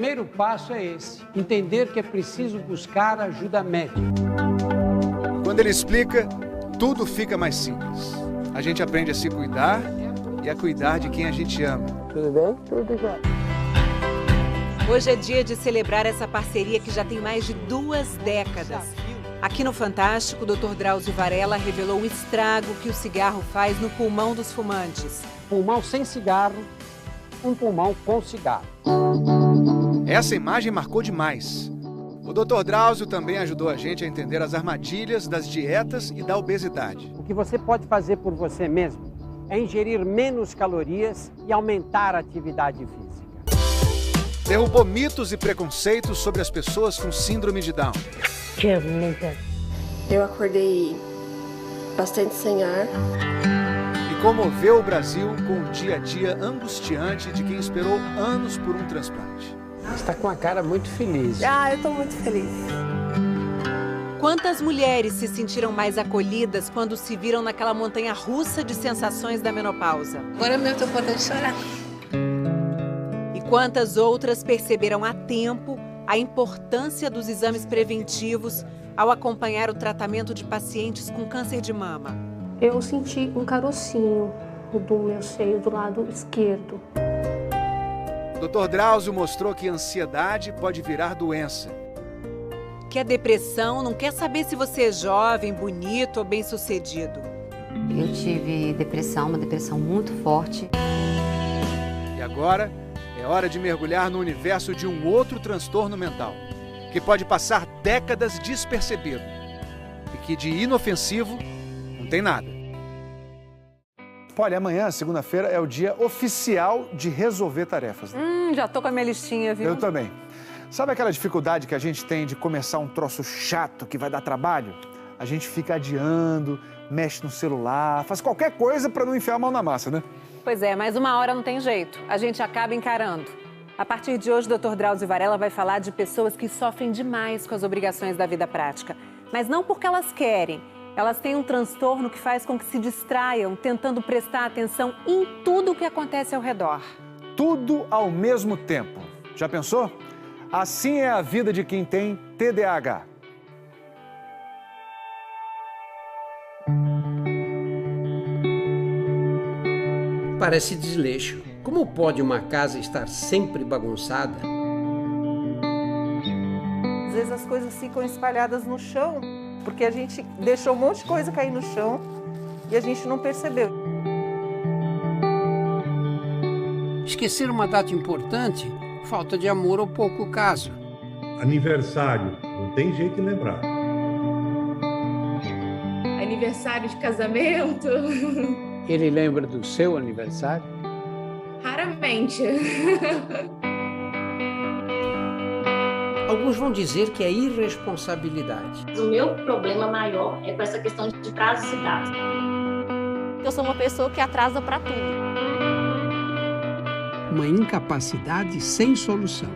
primeiro passo é esse, entender que é preciso buscar ajuda médica. Quando ele explica, tudo fica mais simples. A gente aprende a se cuidar e a cuidar de quem a gente ama. Tudo bem? Tudo já. Hoje é dia de celebrar essa parceria que já tem mais de 2 décadas. Aqui no Fantástico, o Dr. Drauzio Varella revelou o estrago que o cigarro faz no pulmão dos fumantes. Pulmão sem cigarro, um pulmão com cigarro. Essa imagem marcou demais. O Dr. Drauzio também ajudou a gente a entender as armadilhas das dietas e da obesidade. O que você pode fazer por você mesmo é ingerir menos calorias e aumentar a atividade física. Derrubou mitos e preconceitos sobre as pessoas com síndrome de Down. Eu acordei bastante sem ar. E comoveu o Brasil com o dia a dia angustiante de quem esperou anos por um transplante. Você está com a cara muito feliz. Eu estou muito feliz. Quantas mulheres se sentiram mais acolhidas quando se viram naquela montanha russa de sensações da menopausa? Agora mesmo estou podendo chorar. E quantas outras perceberam a tempo a importância dos exames preventivos ao acompanhar o tratamento de pacientes com câncer de mama? Eu senti um carocinho do meu seio do lado esquerdo. Dr. Drauzio mostrou que a ansiedade pode virar doença. Que a depressão não quer saber se você é jovem, bonito ou bem-sucedido. Eu tive depressão, uma depressão muito forte. E agora é hora de mergulhar no universo de um outro transtorno mental, que pode passar décadas despercebido e que de inofensivo não tem nada. Olha, amanhã, segunda-feira, é o dia oficial de resolver tarefas. Né? Já tô com a minha listinha, viu? Eu também. Sabe aquela dificuldade que a gente tem de começar um troço chato que vai dar trabalho? A gente fica adiando, mexe no celular, faz qualquer coisa para não enfiar a mão na massa, né? Pois é, mas uma hora não tem jeito. A gente acaba encarando. A partir de hoje, o Dr. Drauzio Varella vai falar de pessoas que sofrem demais com as obrigações da vida prática. Mas não porque elas querem. Elas têm um transtorno que faz com que se distraiam, tentando prestar atenção em tudo o que acontece ao redor. Tudo ao mesmo tempo. Já pensou? Assim é a vida de quem tem TDAH. Parece desleixo. Como pode uma casa estar sempre bagunçada? Às vezes as coisas ficam espalhadas no chão, porque a gente deixou um monte de coisa cair no chão e a gente não percebeu. Esquecer uma data importante, falta de amor ou pouco caso. Aniversário, não tem jeito de lembrar. Aniversário de casamento? Ele lembra do seu aniversário? Raramente. Alguns vão dizer que é irresponsabilidade. O meu problema maior é com essa questão de prazos e datas. Eu sou uma pessoa que atrasa para tudo. Uma incapacidade sem solução.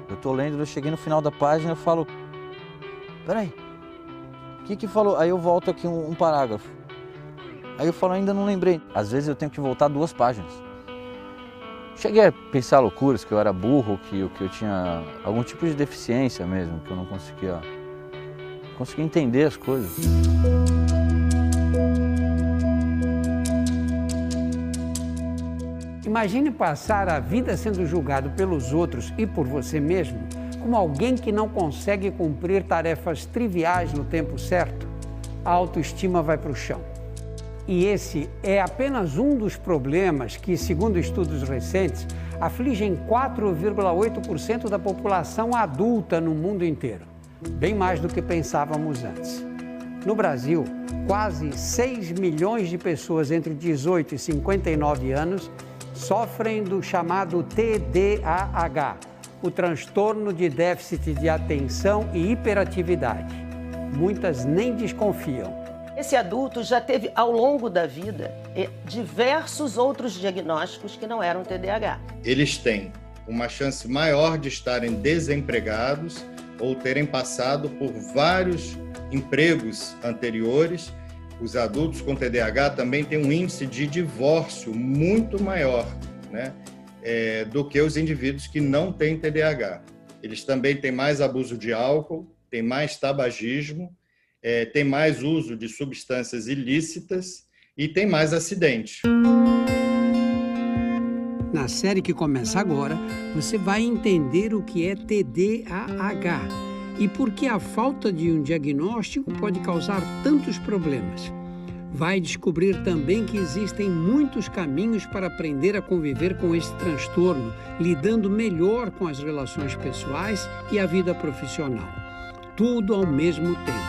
Eu tô lendo, eu cheguei no final da página e falo, peraí, o que falou? Aí eu volto aqui um parágrafo. Aí eu falo, ainda não lembrei. Às vezes eu tenho que voltar 2 páginas. Cheguei a pensar loucuras, que eu era burro, que eu tinha algum tipo de deficiência mesmo, que eu não conseguia entender as coisas. Imagine passar a vida sendo julgado pelos outros e por você mesmo como alguém que não consegue cumprir tarefas triviais no tempo certo. A autoestima vai para o chão. E esse é apenas um dos problemas que, segundo estudos recentes, afligem 4,8% da população adulta no mundo inteiro. Bem mais do que pensávamos antes. No Brasil, quase 6 milhões de pessoas entre 18 e 59 anos sofrem do chamado TDAH, o transtorno de déficit de atenção e hiperatividade. Muitas nem desconfiam. Esse adulto já teve, ao longo da vida, diversos outros diagnósticos que não eram TDAH. Eles têm uma chance maior de estarem desempregados ou terem passado por vários empregos anteriores. Os adultos com TDAH também têm um índice de divórcio muito maior, né, do que os indivíduos que não têm TDAH. eles também têm mais abuso de álcool, têm mais tabagismo, têm mais uso de substâncias ilícitas e têm mais acidentes. Na série que começa agora, você vai entender o que é TDAH e por que a falta de um diagnóstico pode causar tantos problemas. Vai descobrir também que existem muitos caminhos para aprender a conviver com esse transtorno, lidando melhor com as relações pessoais e a vida profissional. Tudo ao mesmo tempo.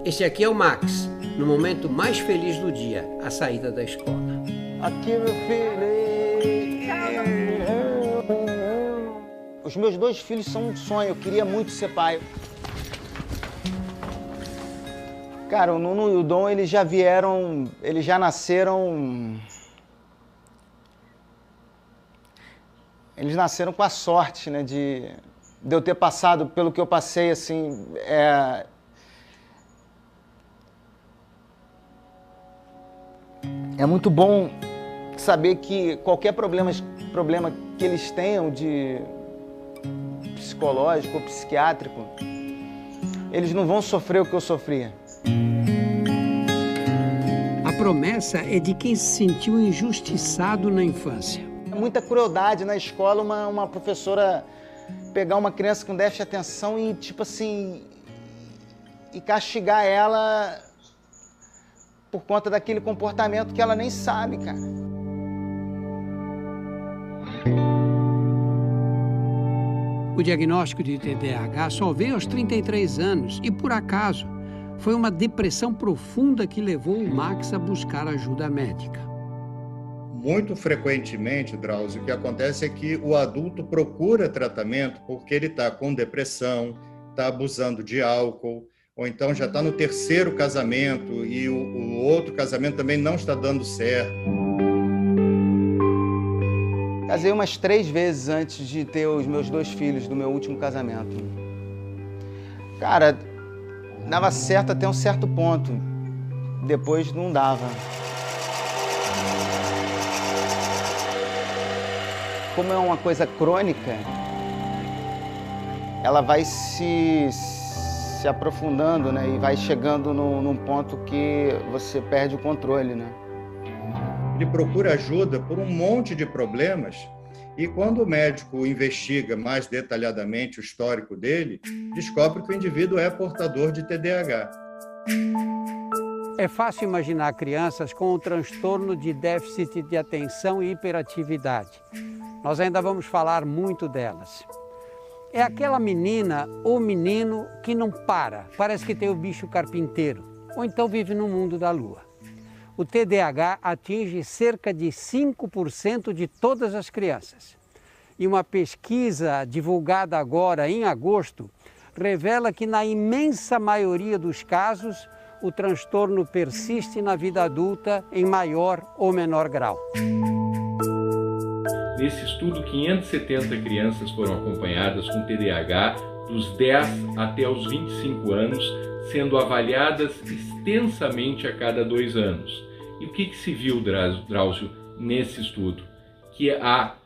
Esse aqui é o Max, no momento mais feliz do dia, a saída da escola. Aqui, meu filho. Os meus 2 filhos são um sonho, eu queria muito ser pai. Cara, o Nuno e o Dom, eles já nasceram... Eles nasceram com a sorte, né, de eu ter passado pelo que eu passei, assim, É muito bom saber que qualquer problema que eles tenham de psicológico ou psiquiátrico, eles não vão sofrer o que eu sofria. A promessa é de quem se sentiu injustiçado na infância. Muita crueldade na escola, uma professora pegar uma criança com déficit de atenção e, tipo assim, e castigar ela por conta daquele comportamento que ela nem sabe, cara. O diagnóstico de TDAH só veio aos 33 anos e, por acaso, foi uma depressão profunda que levou o Max a buscar ajuda médica. Muito frequentemente, Drauzio, o que acontece é que o adulto procura tratamento porque ele está com depressão, está abusando de álcool, ou então já está no 3º casamento e o outro casamento também não está dando certo. Casei umas 3 vezes antes de ter os meus 2 filhos do meu último casamento. Cara, dava certo até um certo ponto. Depois não dava. Como é uma coisa crônica, ela vai se aprofundando, né? E vai chegando num ponto que você perde o controle, né? Ele procura ajuda por um monte de problemas e quando o médico investiga mais detalhadamente o histórico dele, descobre que o indivíduo é portador de TDAH. É fácil imaginar crianças com o transtorno de déficit de atenção e hiperatividade. Nós ainda vamos falar muito delas. É aquela menina ou menino que não para, parece que tem o bicho carpinteiro, ou então vive no mundo da lua. O TDAH atinge cerca de 5% de todas as crianças. E uma pesquisa divulgada agora em agosto revela que na imensa maioria dos casos o transtorno persiste na vida adulta em maior ou menor grau. Nesse estudo, 570 crianças foram acompanhadas com TDAH dos 10 até os 25 anos, sendo avaliadas extensamente a cada 2 anos. E o que se viu, Drauzio, nesse estudo? Que a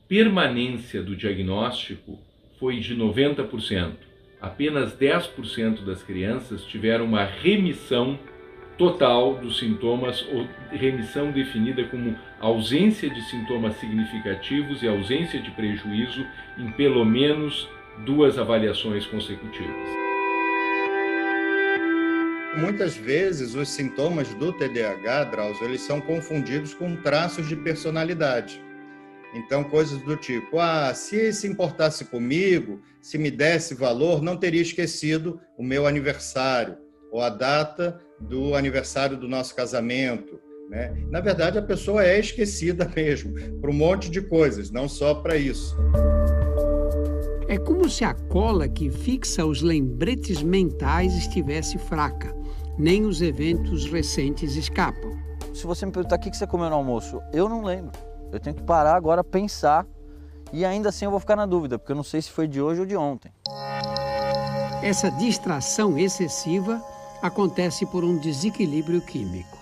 permanência do diagnóstico foi de 90%. Apenas 10% das crianças tiveram uma remissão total dos sintomas, ou remissão definida como ausência de sintomas significativos e ausência de prejuízo em pelo menos 2 avaliações consecutivas. Muitas vezes os sintomas do TDAH, Drauzio, eles são confundidos com traços de personalidade. Então, coisas do tipo, se se importasse comigo, se me desse valor, não teria esquecido o meu aniversário, ou a data do aniversário do nosso casamento, né? Na verdade, a pessoa é esquecida mesmo, por um monte de coisas, não só para isso. É como se a cola que fixa os lembretes mentais estivesse fraca. Nem os eventos recentes escapam. Se você me perguntar o que você comeu no almoço, eu não lembro. Eu tenho que parar agora, pensar, e ainda assim eu vou ficar na dúvida, porque eu não sei se foi de hoje ou de ontem. Essa distração excessiva acontece por um desequilíbrio químico.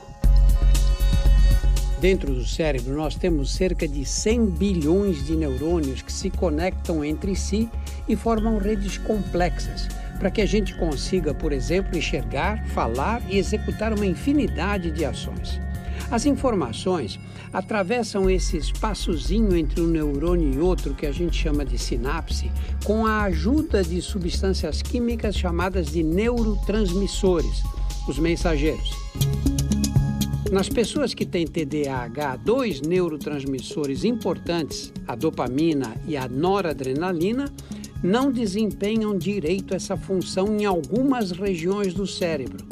Dentro do cérebro, nós temos cerca de 100 bilhões de neurônios que se conectam entre si e formam redes complexas, para que a gente consiga, por exemplo, enxergar, falar e executar uma infinidade de ações. As informações atravessam esse espaçozinho entre um neurônio e outro, que a gente chama de sinapse, com a ajuda de substâncias químicas chamadas de neurotransmissores, os mensageiros. Nas pessoas que têm TDAH, 2 neurotransmissores importantes, a dopamina e a noradrenalina, não desempenham direito essa função em algumas regiões do cérebro,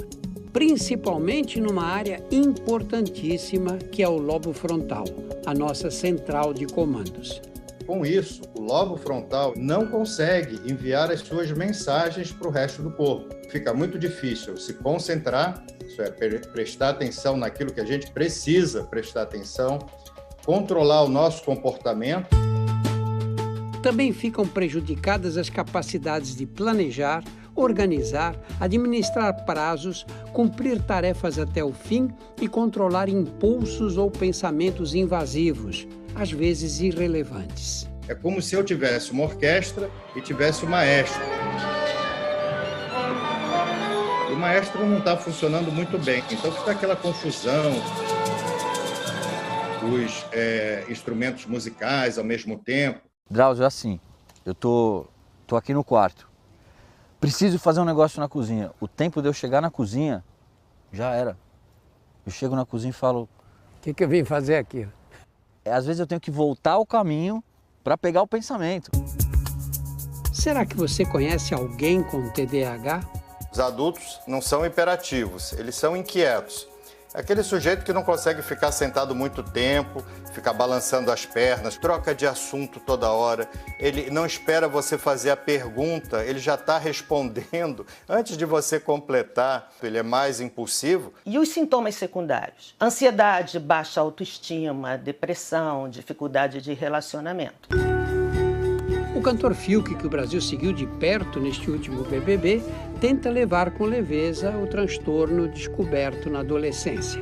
principalmente numa área importantíssima que é o lobo frontal, a nossa central de comandos. Com isso, o lobo frontal não consegue enviar as suas mensagens para o resto do corpo. Fica muito difícil se concentrar, isso é, prestar atenção naquilo que a gente precisa prestar atenção, controlar o nosso comportamento. Também ficam prejudicadas as capacidades de planejar, organizar, administrar prazos, cumprir tarefas até o fim e controlar impulsos ou pensamentos invasivos, às vezes irrelevantes. É como se eu tivesse uma orquestra e tivesse um maestro. E o maestro não está funcionando muito bem, então fica aquela confusão, os instrumentos musicais ao mesmo tempo. Drauzio, é assim, eu tô aqui no quarto, preciso fazer um negócio na cozinha. O tempo de eu chegar na cozinha, já era. Eu chego na cozinha e falo... O que eu vim fazer aqui? Às vezes eu tenho que voltar ao caminho para pegar o pensamento. Será que você conhece alguém com TDAH? Os adultos não são hiperativos, eles são inquietos. Aquele sujeito que não consegue ficar sentado muito tempo, fica balançando as pernas, troca de assunto toda hora, ele não espera você fazer a pergunta, ele já está respondendo antes de você completar, ele é mais impulsivo. E os sintomas secundários? Ansiedade, baixa autoestima, depressão, dificuldade de relacionamento. O cantor Fiuk, que o Brasil seguiu de perto neste último BBB, tenta levar com leveza o transtorno descoberto na adolescência.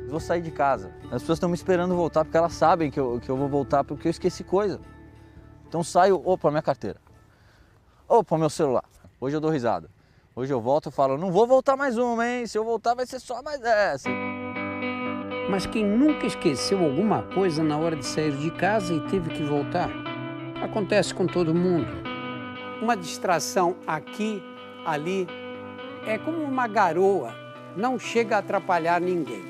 Vou sair de casa. As pessoas estão me esperando voltar porque elas sabem que eu vou voltar porque eu esqueci coisa. Então saio, opa, minha carteira. Opa, meu celular. Hoje eu dou risada. Hoje eu volto e falo, não vou voltar mais uma, hein? Se eu voltar vai ser só mais essa. Mas quem nunca esqueceu alguma coisa na hora de sair de casa e teve que voltar? Acontece com todo mundo. Uma distração aqui, ali, é como uma garoa, não chega a atrapalhar ninguém.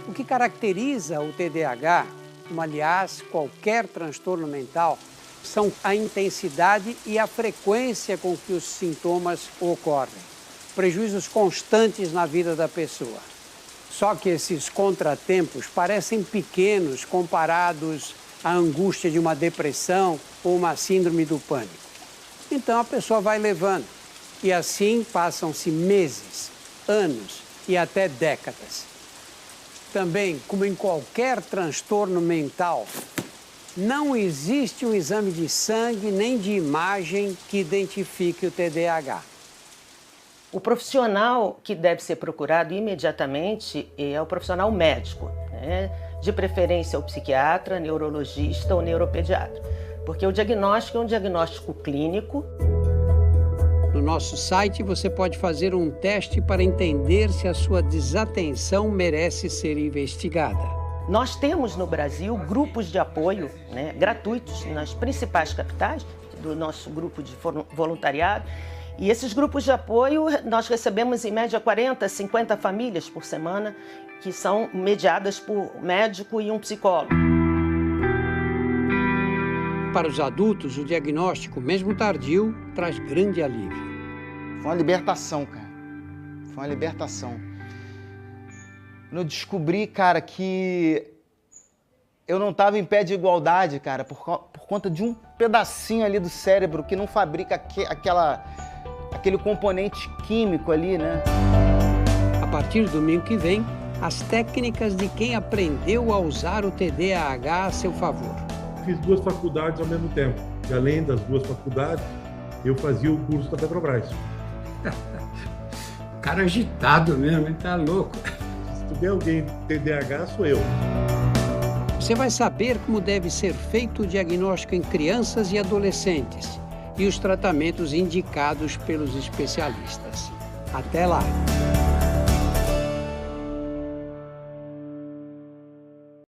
O que caracteriza o TDAH, como aliás qualquer transtorno mental, são a intensidade e a frequência com que os sintomas ocorrem. Prejuízos constantes na vida da pessoa. Só que esses contratempos parecem pequenos comparados à angústia de uma depressão ou uma síndrome do pânico. Então a pessoa vai levando e assim passam-se meses, anos e até décadas. Também, como em qualquer transtorno mental, não existe um exame de sangue nem de imagem que identifique o TDAH. O profissional que deve ser procurado imediatamente é o profissional médico, né? De preferência o psiquiatra, neurologista ou neuropediatra, porque o diagnóstico é um diagnóstico clínico. No nosso site você pode fazer um teste para entender se a sua desatenção merece ser investigada. Nós temos no Brasil grupos de apoio, né, gratuitos nas principais capitais do nosso grupo de voluntariado. E esses grupos de apoio, nós recebemos em média 40, 50 famílias por semana, que são mediadas por um médico e um psicólogo. Para os adultos, o diagnóstico, mesmo tardio, traz grande alívio. Foi uma libertação, cara. Foi uma libertação. Quando eu descobri, cara, que eu não estava em pé de igualdade, cara, por conta de um pedacinho ali do cérebro que não fabrica aquele componente químico ali, né? A partir do domingo que vem, as técnicas de quem aprendeu a usar o TDAH a seu favor. Fiz 2 faculdades ao mesmo tempo. E além das 2 faculdades, eu fazia o curso da Petrobras. Cara agitado mesmo, ele tá louco. Se tiver alguém TDAH, sou eu. Você vai saber como deve ser feito o diagnóstico em crianças e adolescentes e os tratamentos indicados pelos especialistas. Até lá!